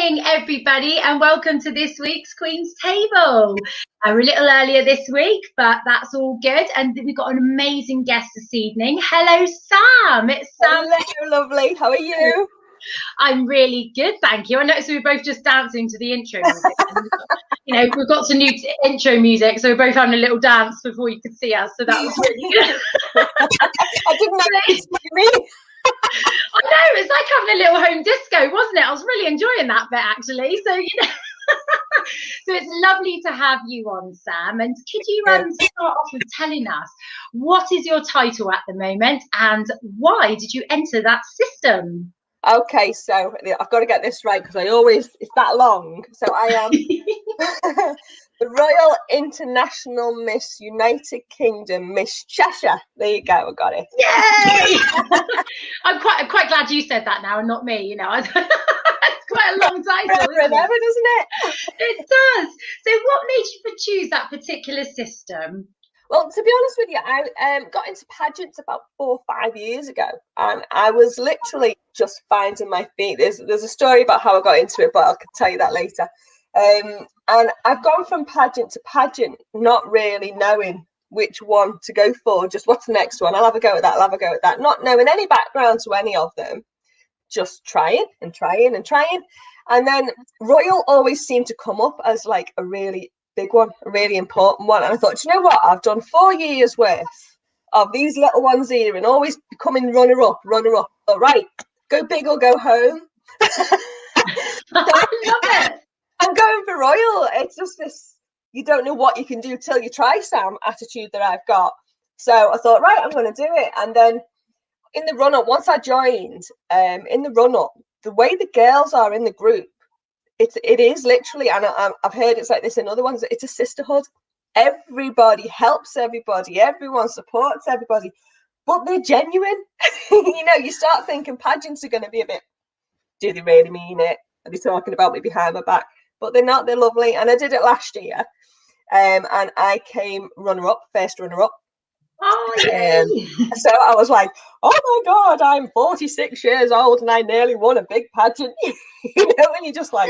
morning, everybody, and welcome to this week's Queen's Table. We're a little earlier this week, but that's all good. And we've got an amazing guest this evening. Hello, Sam. It's Sam. Hello, lovely. How are you? I'm really good, thank you. I noticed we were both just dancing to the intro music. We've got some new intro music, so we're both having a little dance before you could see us. So that was really good. I didn't know it was me. I know, it's like having a little home disco, wasn't it? I was really enjoying that bit, actually. So, so it's lovely to have you on, Sam. And could you start off with telling us what is your title at the moment and why did you enter that system? Okay, so I've got to get this right because it's that long. So I am the Royal International Miss United Kingdom Miss Cheshire. There you go, I got it. Yay! I'm quite glad you said that now and not me. It's quite a long title. Remember, doesn't it? It does. So what made you choose that particular system? Well, to be honest with you, I got into pageants about 4 or 5 years ago, and I was literally just finding my feet. There's a story about how I got into it, but I can tell you that later. And I've gone from pageant to pageant, not really knowing which one to go for. Just what's the next one? I'll have a go at that. I'll have a go at that. Not knowing any background to any of them, just trying and trying and trying. And then Royal always seemed to come up as like a really big one, a really important one. And I thought, you know what? I've done 4 years worth of these little ones here and always becoming runner up. All right, go big or go home. I love it. I'm going for Royal. It's just this, you don't know what you can do till you try, Sam, attitude that I've got. So I thought, right, I'm going to do it. And then in the run-up, once I joined, in the run-up, the way the girls are in the group, it is literally, and I've heard it's like this in other ones, it's a sisterhood. Everybody helps everybody, everyone supports everybody, but they're genuine. You start thinking pageants are going to be a bit, do they really mean it? Are they talking about me behind my back? But they're not, they're lovely. And I did it last year, and I came first runner-up. Oh, yay. So I was like, oh my God, I'm 46 years old and I nearly won a big pageant. And you're just like,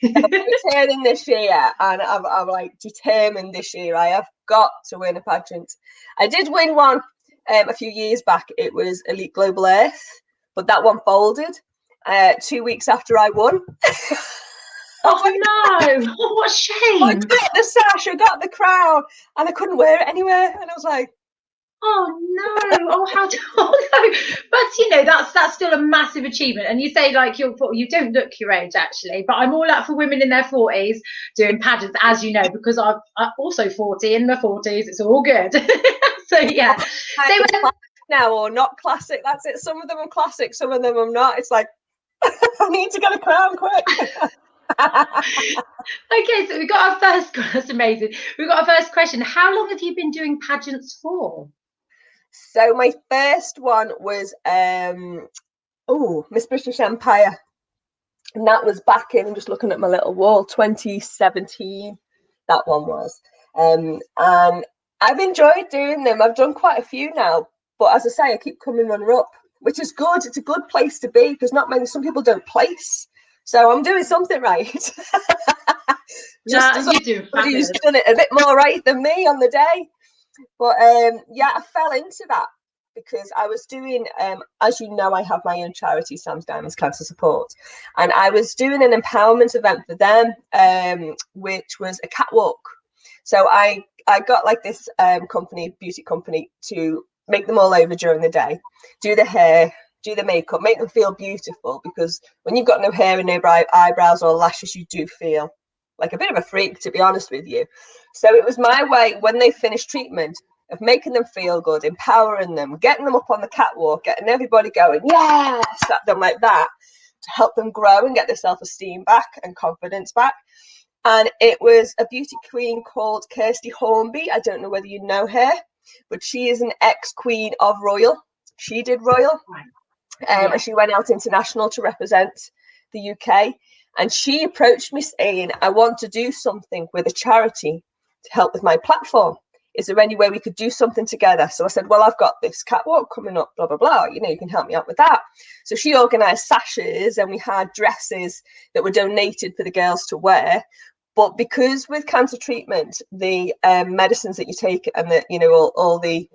I'm returning this year, and I'm like determined this year. I have got to win a pageant. I did win one a few years back. It was Elite Global Earth, but that one folded 2 weeks after I won. Oh no! What a shame! I got the sash, I got the crown, and I couldn't wear it anywhere. And I was like, "Oh no! Oh no!" But that's still a massive achievement. And you say like you don't look your age actually, but I'm all up for women in their 40s doing pageants, as you know, because I'm also 40 in my 40s. It's all good. So yeah. Now or not classic. That's it. Some of them are classic, some of them are not. It's like I need to get a crown quick. Okay, so we got our first. That's amazing. We got our first question. How long have you been doing pageants for? So my first one was Miss British Empire, and that was back in. I'm just looking at my little wall. 2017. That one was, and I've enjoyed doing them. I've done quite a few now, but as I say, I keep coming runner up, which is good. It's a good place to be because some people don't place. So I'm doing something right. Just as somebody's done it a bit more right than me on the day. But I fell into that because I was doing, as you know, I have my own charity, Sam's Diamonds Cancer Support, and I was doing an empowerment event for them, which was a catwalk. So I got like this beauty company, to make them all over during the day, do the hair, do the makeup, make them feel beautiful, because when you've got no hair and no eyebrows or lashes, you do feel like a bit of a freak, to be honest with you. So it was my way, when they finished treatment, of making them feel good, empowering them, getting them up on the catwalk, getting everybody going, yes, at them like that, to help them grow and get their self-esteem back and confidence back. And it was a beauty queen called Kirsty Hornby. I don't know whether you know her, but she is an ex-queen of Royal. She did Royal. And she went out international to represent the UK, and she approached me saying, I want to do something with a charity to help with my platform. is there any way we could do something together? So I said, well, I've got this catwalk coming up, blah, blah, blah. You know, you can help me out with that. So she organised sashes, and we had dresses that were donated for the girls to wear. But because with cancer treatment, the medicines that you take and the, you know, all the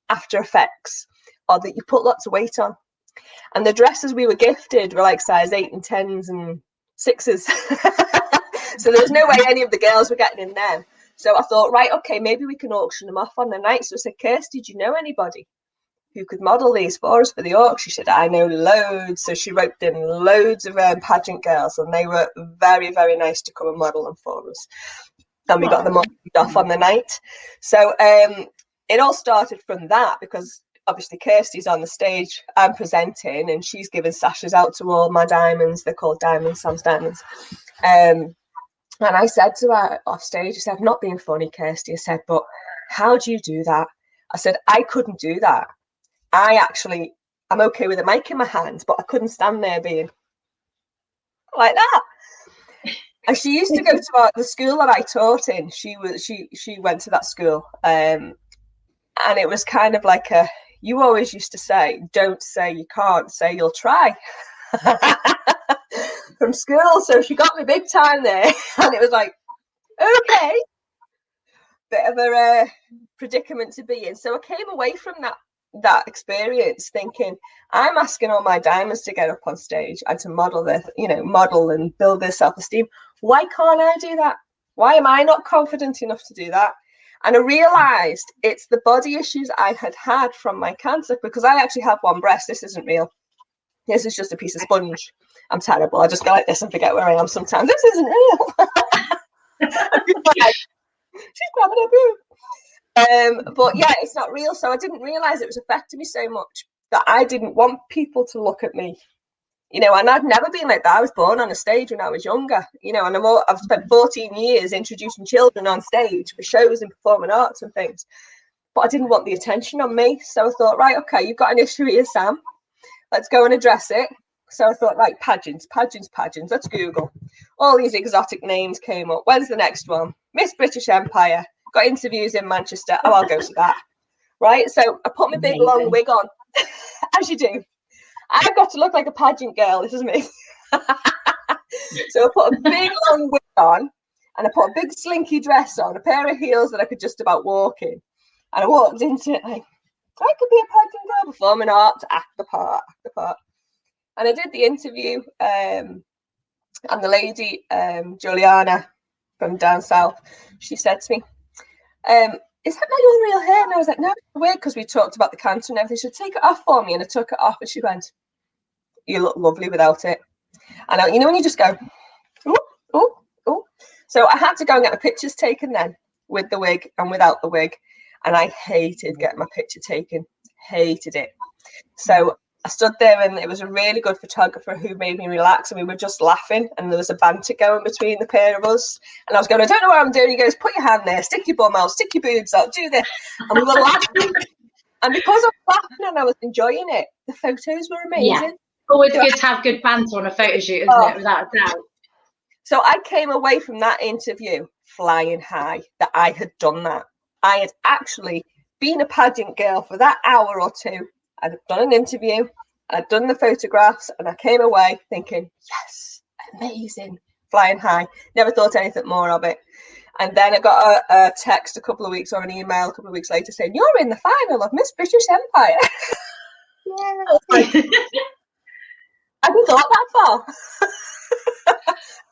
after effects are that you put lots of weight on. And the dresses we were gifted were like size 8 and 10s and 6s. So there was no way any of the girls were getting in them. So I thought, right, okay, maybe we can auction them off on the night. So I said, Kirsty, do you know anybody who could model these for us for the auction? She said, I know loads. So she roped in loads of pageant girls, and they were very, very nice to come and model them for us. And we got them off on the night. So it all started from that, because obviously Kirsty's on the stage, I'm presenting, and she's giving sashes out to all my diamonds. They're called diamonds, Sam's diamonds. And I said to her off stage, I said, not being funny, Kirsty, I said, but how do you do that? I said, I couldn't do that. I'm okay with a mic in my hand, but I couldn't stand there being like that. And she used to go to the school that I taught in. She went to that school, and it was kind of like you always used to say, don't say you can't, say you'll try. From school. So she got me big time there, and it was like, okay, bit of a predicament to be in. So I came away from that experience thinking, I'm asking all my diamonds to get up on stage and to model and build their self-esteem. Why can't I do that? Why am I not confident enough to do that? And I realized it's the body issues I had from my cancer, because I actually have one breast. This isn't real. This is just a piece of sponge. I'm terrible. I just go like this and forget where I am sometimes. This isn't real. She's grabbing her boob. But yeah, it's not real. So I didn't realize it was affecting me so much that I didn't want people to look at me. You know, and I'd never been like that. I was born on a stage when I was younger, you know, and I've spent 14 years introducing children on stage for shows and performing arts and things. But I didn't want the attention on me. So I thought, right, okay, you've got an issue here, Sam. Let's go and address it. So I thought, right, pageants. Let's Google. All these exotic names came up. When's the next one? Miss British Empire. Got interviews in Manchester. Oh, I'll go to that. Right. So I put my big long wig on, as you do. I've got to look like a pageant girl. This is me. So I put a big long wig on, and I put a big slinky dress on, a pair of heels that I could just about walk in. And I walked into it like, I could be a pageant girl, performing art, to act the part. And I did the interview, and the lady, Juliana from down south, she said to me, is that not your real hair? And I was like, no, it's weird, because we talked about the cancer and everything. She said, take it off for me. And I took it off, and she went, you look lovely without it. And you know when you just go, oh. So I had to go and get my pictures taken then, with the wig and without the wig. And I hated getting my picture taken, hated it. So I stood there, and it was a really good photographer who made me relax, and we were just laughing, and there was a banter going between the pair of us. And I was going, I don't know what I'm doing. He goes, put your hand there, stick your bum out, stick your boobs out, do this. And we were laughing. And because I was laughing and I was enjoying it, the photos were amazing. Yeah. Always good to have good banter on a photo shoot, isn't it? Without a doubt. So I came away from that interview flying high that I had done that. I had actually been a pageant girl for that hour or two. I'd done an interview, I'd done the photographs, and I came away thinking, yes, amazing, flying high. Never thought anything more of it. And then I got a text a couple of weeks, or an email a couple of weeks later saying, you're in the final of Miss British Empire. Yeah. I hadn't thought that far.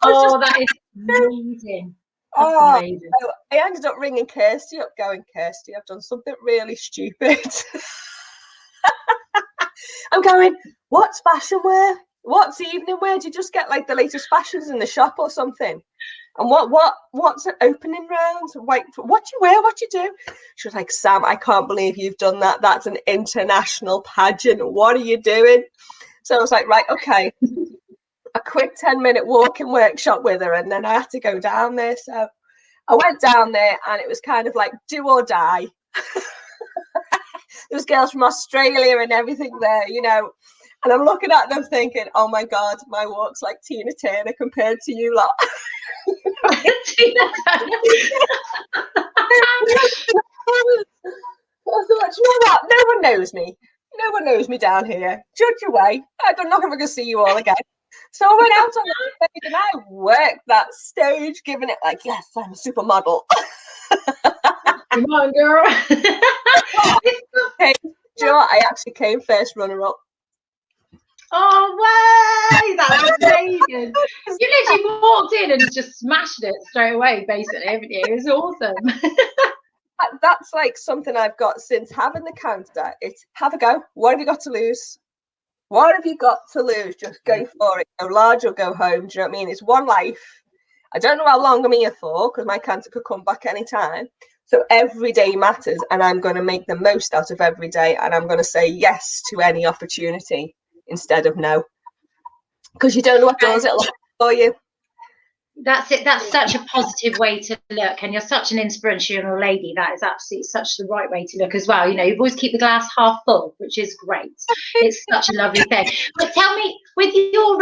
That is amazing. That's amazing. So I ended up ringing Kirsty up, going, Kirsty, I've done something really stupid. I'm going, what's fashion wear? What's evening wear? Do you just get like the latest fashions in the shop or something? And what's an opening round? Wait, what do you wear? What do you do? She was like, Sam, I can't believe you've done that. That's an international pageant. What are you doing? So I was like, right, okay. A quick 10-minute walking workshop with her, and then I had to go down there. So I went down there, and it was kind of like do or die. There was girls from Australia and everything there, you know. And I'm looking at them thinking, oh my God, my walk's like Tina Turner compared to you lot. one knows me. No one knows me down here. Judge away. I don't know if I'm going to see you all again. So I went out on the stage and I worked that stage, giving it like, yes, I'm a supermodel. Come on, girl. Hey, do you know what? I actually came first runner-up. Oh, way! That's amazing. You literally walked in and just smashed it straight away, basically, haven't you? It was awesome. That's like something I've got since having the cancer. It's have a go. What have you got to lose? What have you got to lose? Just go for it. Go large or go home. Do you know what I mean? It's one life. I don't know how long I'm here for because my cancer could come back anytime. So every day matters, and I'm going to make the most out of every day, and I'm going to say yes to any opportunity instead of no, because you don't know what doors it'll open for you. That's it. That's such a positive way to look, and you're such an inspirational lady. That is absolutely such the right way to look as well. You know, you always keep the glass half full, which is great. It's such a lovely thing. But tell me, with your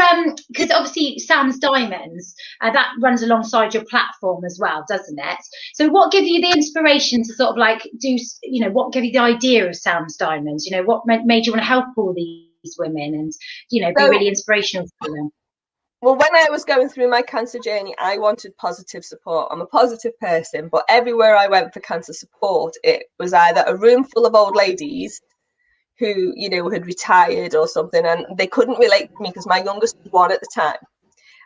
because obviously Sam's Diamonds, that runs alongside your platform as well, doesn't it? So, what gave you the inspiration to sort of like do? You know, what gave you the idea of Sam's Diamonds? You know, what made you want to help all these women and be really inspirational for them? Well, when I was going through my cancer journey, I wanted positive support. I'm a positive person, but everywhere I went for cancer support, it was either a room full of old ladies who, you know, had retired or something, and they couldn't relate to me because my youngest was 1 at the time.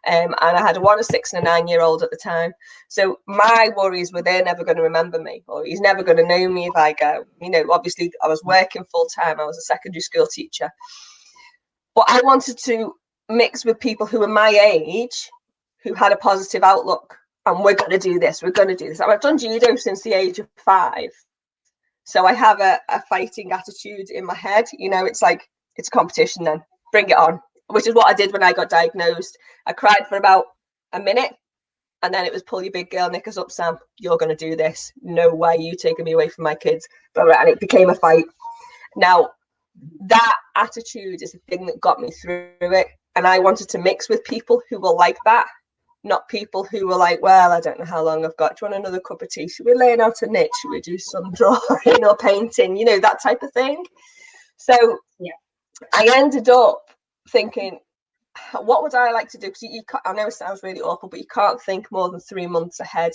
And I had a 1, a 6, and a 9-year-old at the time. So my worries were they're never going to remember me, or he's never going to know me if I go. You know, obviously I was working full time. I was a secondary school teacher. But I wanted to mix with people who were my age, who had a positive outlook. And we're going to do this. We're going to do this. I've done judo since the age of 5. So I have a fighting attitude in my head. You know, it's like, it's competition then. Bring it on. Which is what I did when I got diagnosed. I cried for about a minute. And then it was pull your big girl knickers up, Sam. You're going to do this. No way you taking me away from my kids. And it became a fight. Now, that attitude is the thing that got me through it. And I wanted to mix with people who were like that, not people who were like, well, I don't know how long I've got. Do you want another cup of tea? Should we learn how to knit? Should we do some drawing or painting? You know, that type of thing. So yeah, I ended up thinking, what would I like to do? Because I know it sounds really awful, but you can't think more than 3 months ahead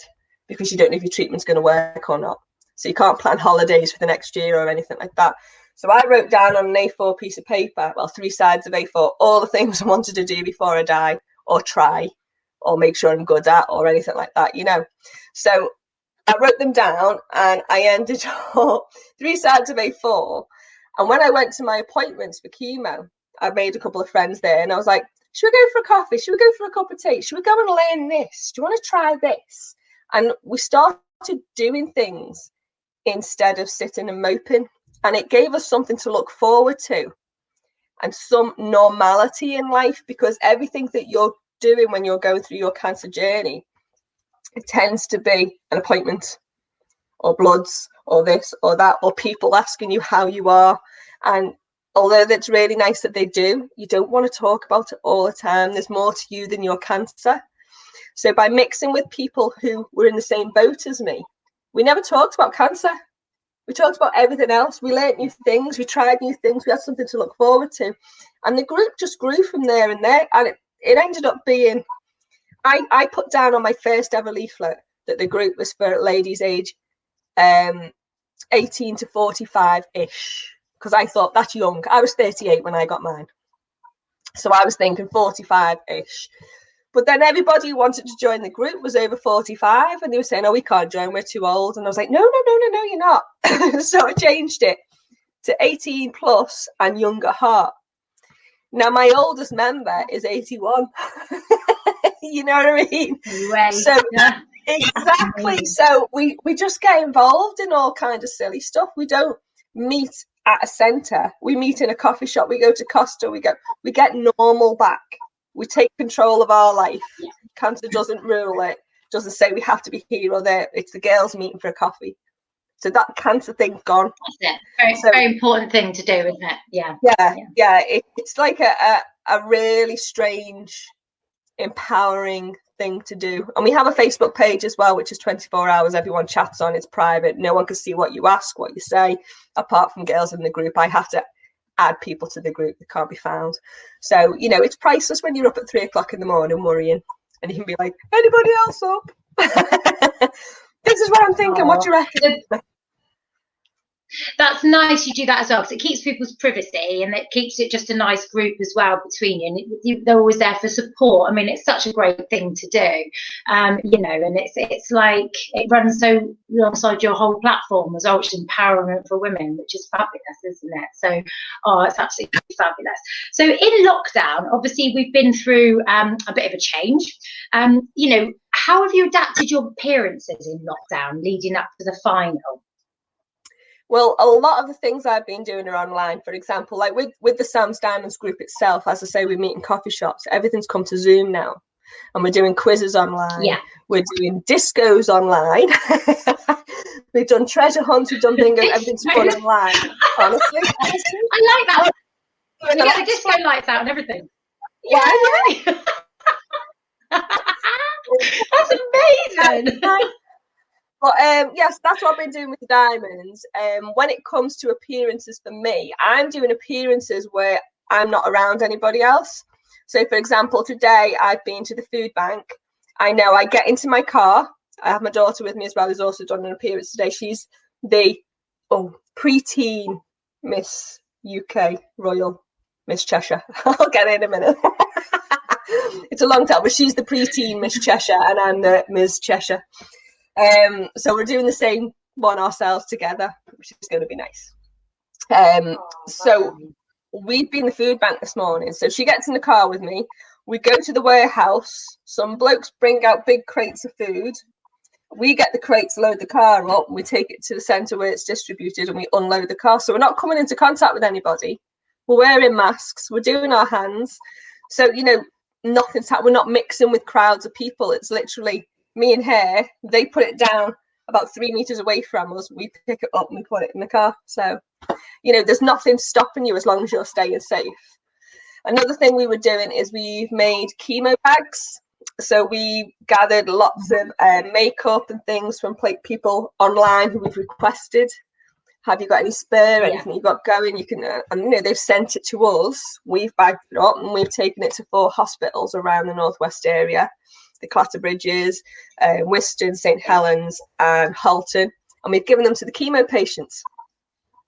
because you don't know if your treatment's going to work or not. So you can't plan holidays for the next year or anything like that. So I wrote down on an A4 piece of paper, well, 3 sides of A4, all the things I wanted to do before I die, or try, or make sure I'm good at, or anything like that, you know. So I wrote them down and I ended up 3 sides of A4. And when I went to my appointments for chemo, I made a couple of friends there and I was like, should we go for a coffee? Should we go for a cup of tea? Should we go and learn this? Do you want to try this? And we started doing things instead of sitting and moping. And it gave us something to look forward to and some normality in life, because everything that you're doing when you're going through your cancer journey, it tends to be an appointment or bloods or this or that, or people asking you how you are. And although that's really nice that they do, you don't want to talk about it all the time. There's more to you than your cancer. So by mixing with people who were in the same boat as me, we never talked about cancer. We talked about everything else. We learned new things. We tried new things. We had something to look forward to. And the group just grew from there and there. And it ended up being, I put down on my first ever leaflet that the group was for ladies age 18 to 45-ish. Because I thought that's young. I was 38 when I got mine. So I was thinking 45-ish. But then everybody who wanted to join the group was over 45 and they were saying, oh, we can't join, we're too old. And I was like, no, you're not. So I changed it to 18 plus and younger heart. Now, my oldest member is 81. You know what I mean? Right. So exactly. So we just get involved in all kind of silly stuff. We don't meet at a centre. We meet in a coffee shop. We go to Costa. We get normal back. We take control of our life. Yeah. Cancer doesn't rule it. Doesn't say we have to be here or there. It's the girls meeting for a coffee. So that cancer thing's gone. That's it. Very important thing to do, isn't it? Yeah. It's like a really strange, empowering thing to do. And we have a Facebook page as well, which is 24 hours. Everyone chats on. It's private. No one can see what you ask, what you say, apart from girls in the group. I have to add people to the group that can't be found. So, you know, it's priceless when you're up at 3 o'clock in the morning worrying, and you can be like, anybody else up? This is what I'm thinking. What do you reckon? That's nice you do that as well, because it keeps people's privacy and it keeps it just a nice group as well between you, and they're always there for support. I mean, it's such a great thing to do, you know, and it's like it runs so alongside your whole platform as well, which is empowerment for women, which is fabulous, isn't it? So, oh, it's absolutely fabulous. So in lockdown, obviously we've been through a bit of a change. You know, how have you adapted your appearances in lockdown leading up to the final? Well, a lot of the things I've been doing are online. For example, like with the Sam's Diamonds group itself, as I say, we meet in coffee shops. Everything's come to Zoom now, and we're doing quizzes online. Yeah. We're doing discos online. We've done treasure hunts. We've done bingo. Everything's fun online. Honestly, I like that. You get the disco lights out and everything. Yeah. That's amazing. But yes, that's what I've been doing with the diamonds. When it comes to appearances for me, I'm doing appearances where I'm not around anybody else. So, for example, today I've been to the food bank. I know I get into my car. I have my daughter with me as well, who's also done an appearance today. She's the preteen Miss UK Royal Miss Cheshire. I'll get in a minute. It's a long time, but she's the preteen Miss Cheshire and I'm the Ms. Cheshire. So we're doing the same one ourselves together, which is going to be nice. So we'd been in the food bank this morning. So she gets in the car with me. We go to the warehouse. Some blokes bring out big crates of food. We get the crates, load the car up, and we take it to the centre where it's distributed, and we unload the car. So we're not coming into contact with anybody. We're wearing masks. We're doing our hands. So, you know, nothing's happening. We're not mixing with crowds of people. It's literally me and her. They put it down about 3 meters away from us. We pick it up and we put it in the car. So, you know, there's nothing stopping you as long as you're staying safe. Another thing we were doing is we've made chemo bags. So we gathered lots of makeup and things from people online who we've requested. Have you got any spare, anything you've got going? You can, and you know, they've sent it to us. We've bagged it up and we've taken it to 4 hospitals around the northwest area. The Clatterbridges, Whiston, St Helens and Halton, and we've given them to the chemo patients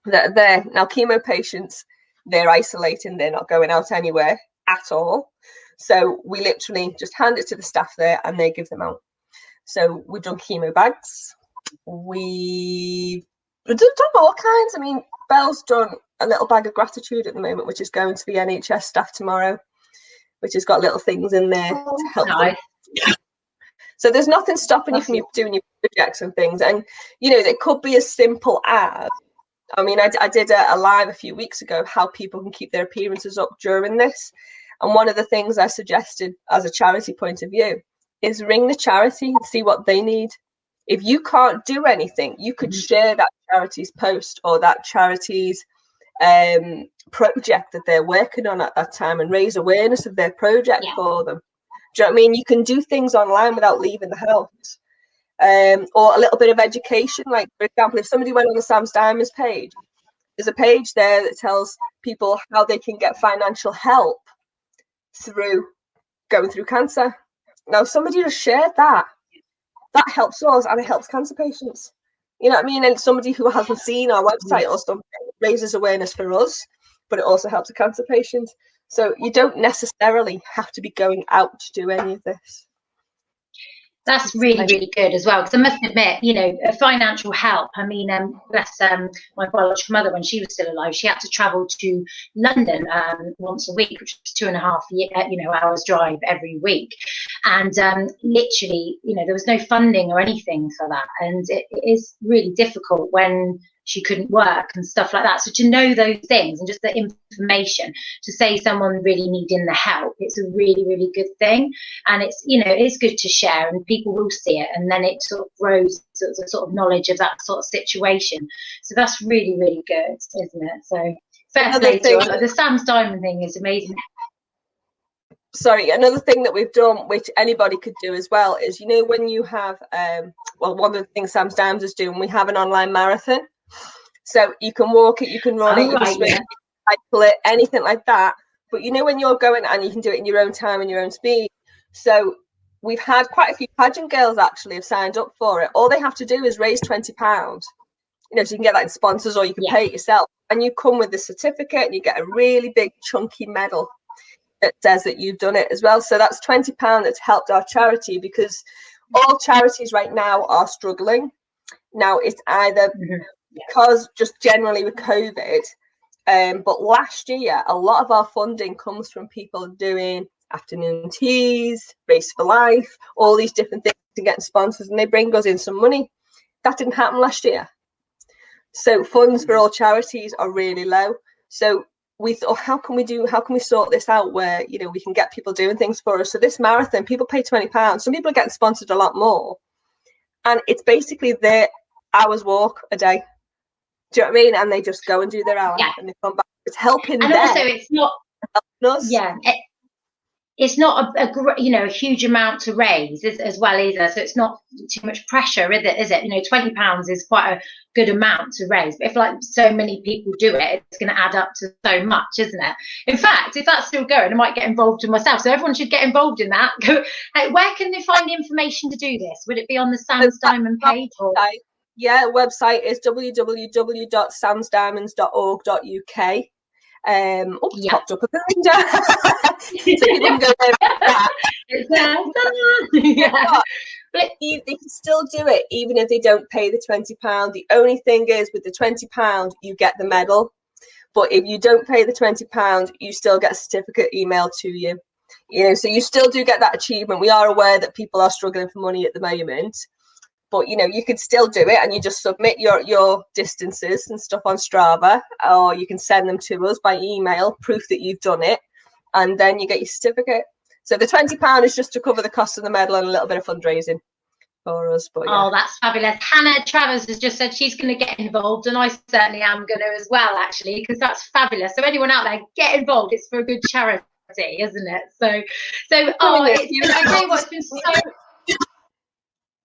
that are there. Now, chemo patients, they're isolating, they're not going out anywhere at all. So we literally just hand it to the staff there and they give them out. So we've done chemo bags. We've done all kinds. I mean, Belle's done a little bag of gratitude at the moment, which is going to the NHS staff tomorrow, which has got little things in there to help them. So there's nothing stopping you from doing your projects and things. And, you know, it could be as simple as, I mean, I did a live a few weeks ago, how people can keep their appearances up during this. And one of the things I suggested as a charity point of view is ring the charity and see what they need. If you can't do anything, you could share that charity's post or that charity's project that they're working on at that time and raise awareness of their project for them. Do you know what I mean? You can do things online without leaving the house. Or a little bit of education. Like, for example, if somebody went on the Sam's Diamonds page, there's a page there that tells people how they can get financial help through going through cancer. Now, somebody just shared that. That helps us and it helps cancer patients. You know what I mean? And somebody who hasn't seen our website or something raises awareness for us, but it also helps a cancer patient. So you don't necessarily have to be going out to do any of this. That's really, really good as well. Because I must admit, you know, financial help. I mean, bless my biological mother, when she was still alive, she had to travel to London once a week, which was 2.5 hours drive every week. And literally, you know, there was no funding or anything for that. And it is really difficult when she couldn't work and stuff like that. So to know those things and just the information to say someone really needing the help, it's a really, really good thing. And it's, you know, it's good to share and people will see it. And then it sort of grows sort of knowledge of that sort of situation. So that's really, really good, isn't it? So fair play to you. The Sam's Diamond thing is amazing. sorry, another thing that we've done, which anybody could do as well, is, you know, when you have, well, one of the things Sam's Downs is doing, we have an online marathon. So you can walk it, you can run it, you can swim, you can cycle it, anything like that. But you know, when you're going, and you can do it in your own time and your own speed. So we've had quite a few pageant girls actually have signed up for it. All they have to do is raise £20. You know, so you can get that in sponsors, or you can pay it yourself. And you come with the certificate, and you get a really big chunky medal that says that you've done it as well. So that's £20 that's helped our charity, because all charities right now are struggling. Now it's either because just generally with COVID, but last year a lot of our funding comes from people doing afternoon teas, Race for Life, all these different things to get sponsors, and they bring us in some money. That didn't happen last year. So funds for all charities are really low. So we thought, how can we sort this out where, you know, we can get people doing things for us? So this marathon, people pay £20. Some people are getting sponsored a lot more, and it's basically their hour's walk a day. Do you know what I mean? And they just go and do their hour and they come back. It's helping and them. Also, it's not us. It's not a huge amount to raise as well either. So it's not too much pressure, is it? You know, £20 is quite a good amount to raise. But if like so many people do it, it's going to add up to so much, isn't it? In fact, if that's still going, I might get involved in myself. So everyone should get involved in that. Where can they find the information to do this? Would it be on the Sam's Diamond page? Or? Yeah, website is www.samsdiamonds.org.uk. Popped up a calendar. So you can go there. But they can still do it even if they don't pay the £20. The only thing is, with the £20 you get the medal, but if you don't pay the £20 you still get a certificate emailed to you. You know, so you still do get that achievement. We are aware that people are struggling for money at the moment, but you know, you could still do it, and you just submit your distances and stuff on Strava, or you can send them to us by email, proof that you've done it, and then you get your certificate. So the £20 is just to cover the cost of the medal and a little bit of fundraising for us. But Oh, that's fabulous. Hannah Travers has just said she's going to get involved, and I certainly am going to as well, actually, because that's fabulous. So anyone out there, get involved. It's for a good charity, isn't it? So I tell you what, it's been so...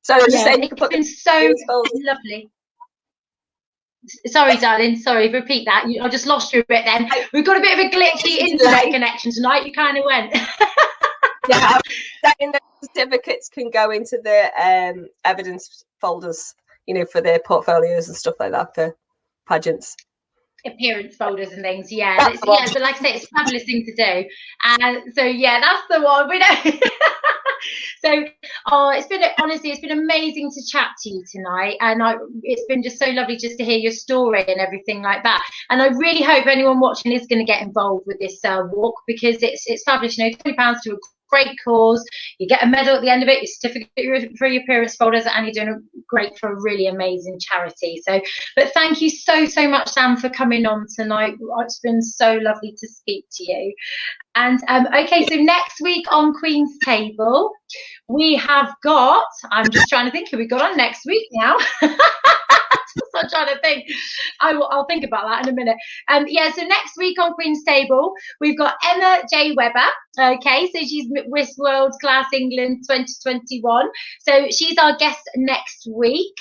So it's been so lovely. Sorry, darling. Sorry, repeat that. I just lost you a bit then. We've got a bit of a glitchy internet connection tonight. You kind of went. Yeah, saying that certificates can go into the evidence folders, you know, for their portfolios and stuff like that for pageants. Appearance folders and things, but like I say, it's a fabulous thing to do. So that's the one. We know. So it's been amazing to chat to you tonight, and it's been just so lovely just to hear your story and everything like that. And I really hope anyone watching is going to get involved with this walk, because it's fabulous. You know, £20 to a great cause. You get a medal at the end of it, your certificate for your appearance folders, and you're doing great for a really amazing charity. So, but thank you so much, Sam, for coming on tonight. It's been so lovely to speak to you. And okay, so next week on Queen's Table, we have got, I'm just trying to think who we got on next week now. I'm trying to think. I'll think about that in a minute. So next week on Queen's Table, we've got Emma J. Webber. Okay, so she's Miss World Class England 2021. So she's our guest next week.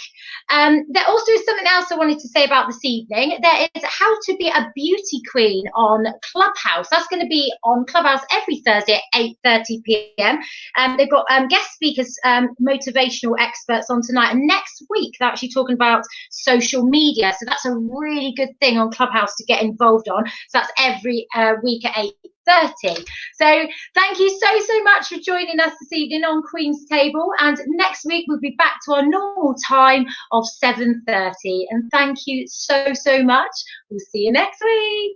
There also is something else I wanted to say about this evening. There is How to Be a Beauty Queen on Clubhouse. That's going to be on Clubhouse every Thursday at 8:30 p.m. They've got guest speakers, motivational experts on tonight. And next week, they're actually talking about social media. So that's a really good thing on Clubhouse to get involved on. So that's every week at 8:30. So thank you so much for joining us this evening on Queen's Table, and next week we'll be back to our normal time of 7:30. And thank you so much. We'll see you next week.